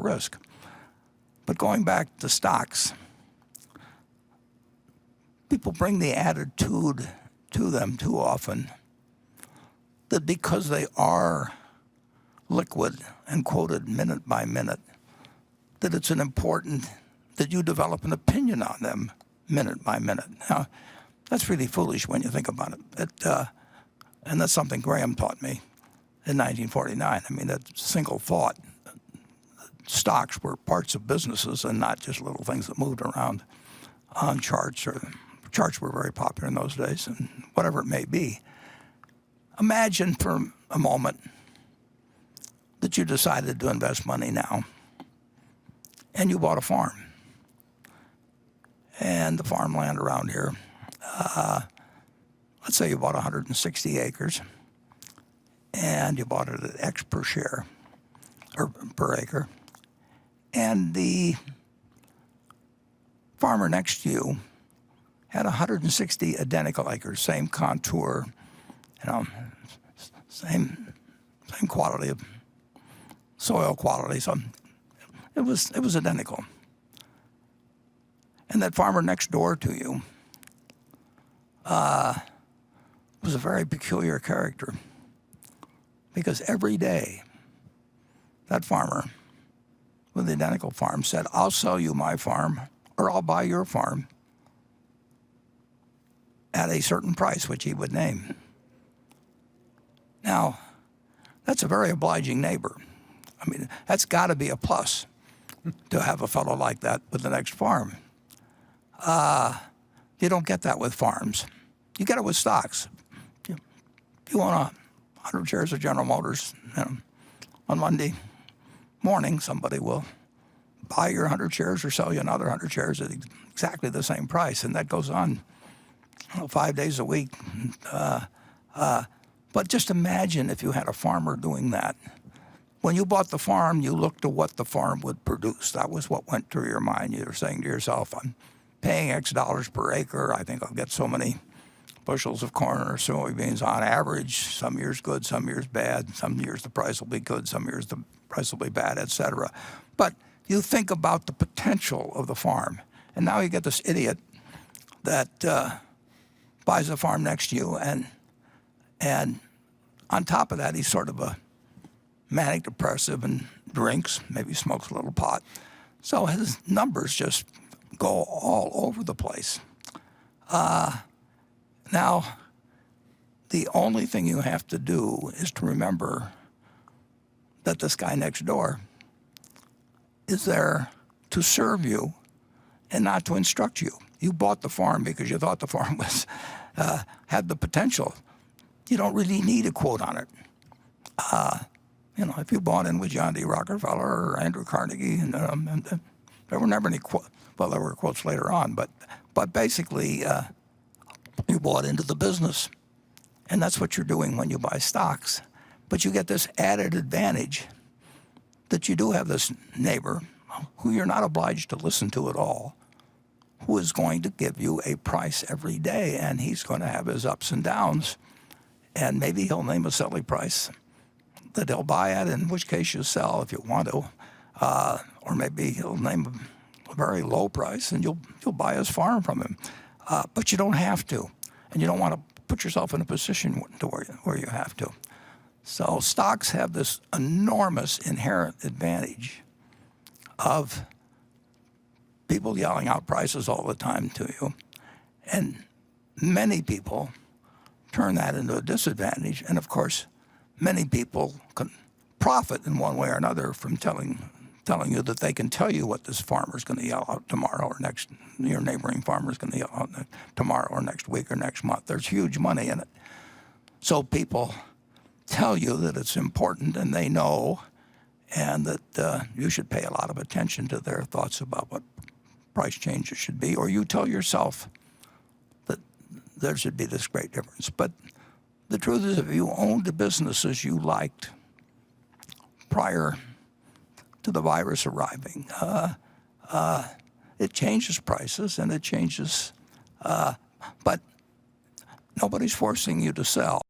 risk. But going back to stocks, people bring the attitude to them too often that because they are liquid and quoted minute by minute, that it's important that you develop an opinion on them minute by minute. Now, that's really foolish when you think about it. And that's something Graham taught me in 1949. I mean, that single thought. Stocks were parts of businesses and not just little things that moved around on charts. Or charts were very popular in those days, and whatever it may be. Imagine for a moment that you decided to invest money now, and you bought a farm. And the farmland around here, let's say you bought 160 acres, and you bought it at X per share, or per acre, and the farmer next to you had 160 identical acres, same contour, same quality of soil quality. So it was identical. And that farmer next door to you was a very peculiar character, because every day that farmer with the identical farm said, "I'll sell you my farm, or I'll buy your farm at a certain price," which he would name. Now, that's a very obliging neighbor. I mean, that's got to be a plus to have a fellow like that with the next farm. You don't get that with farms. You get it with stocks. If you own 100 shares of General Motors, on Monday morning, somebody will buy your 100 shares or sell you another 100 shares at exactly the same price, and that goes on 5 days a week. But just imagine if you had a farmer doing that. When you bought the farm, you looked to what the farm would produce. That was what went through your mind. You were saying to yourself, "I'm paying X dollars per acre. I think I'll get so many bushels of corn or soybeans on average. Some years good, some years bad. Some years the price will be good, some years the price will be bad, etc." But you think about the potential of the farm. And now you get this idiot that buys a farm next to you, and on top of that, he's sort of a manic depressive and drinks, maybe smokes a little pot. So his numbers just go all over the place. Now, the only thing you have to do is to remember that this guy next door is there to serve you and not to instruct you. You bought the farm because you thought the farm was had the potential. You don't really need a quote on it. If you bought in with John D. Rockefeller or Andrew Carnegie, and there were never any quotes. Well, there were quotes later on, but basically, you bought into the business, and that's what you're doing when you buy stocks. But you get this added advantage that you do have this neighbor who you're not obliged to listen to at all, who is going to give you a price every day, and he's going to have his ups and downs, and maybe he'll name a silly price that he'll buy at, in which case you sell if you want to, or maybe he'll name a very low price and you'll buy his farm from him. But you don't have to, and you don't want to put yourself in a position to where you have to. So stocks have this enormous inherent advantage of people yelling out prices all the time to you, and many people turn that into a disadvantage. And of course, many people can profit in one way or another from telling you that they can tell you what this farmer's going to yell out tomorrow or next, your neighboring farmer's going to yell out tomorrow or next week or next month. There's huge money in it. So people tell you that it's important and they know, and that you should pay a lot of attention to their thoughts about what price changes should be, or you tell yourself that there should be this great difference. But the truth is, if you owned the businesses you liked prior to the virus arriving, it changes prices and it changes, but nobody's forcing you to sell.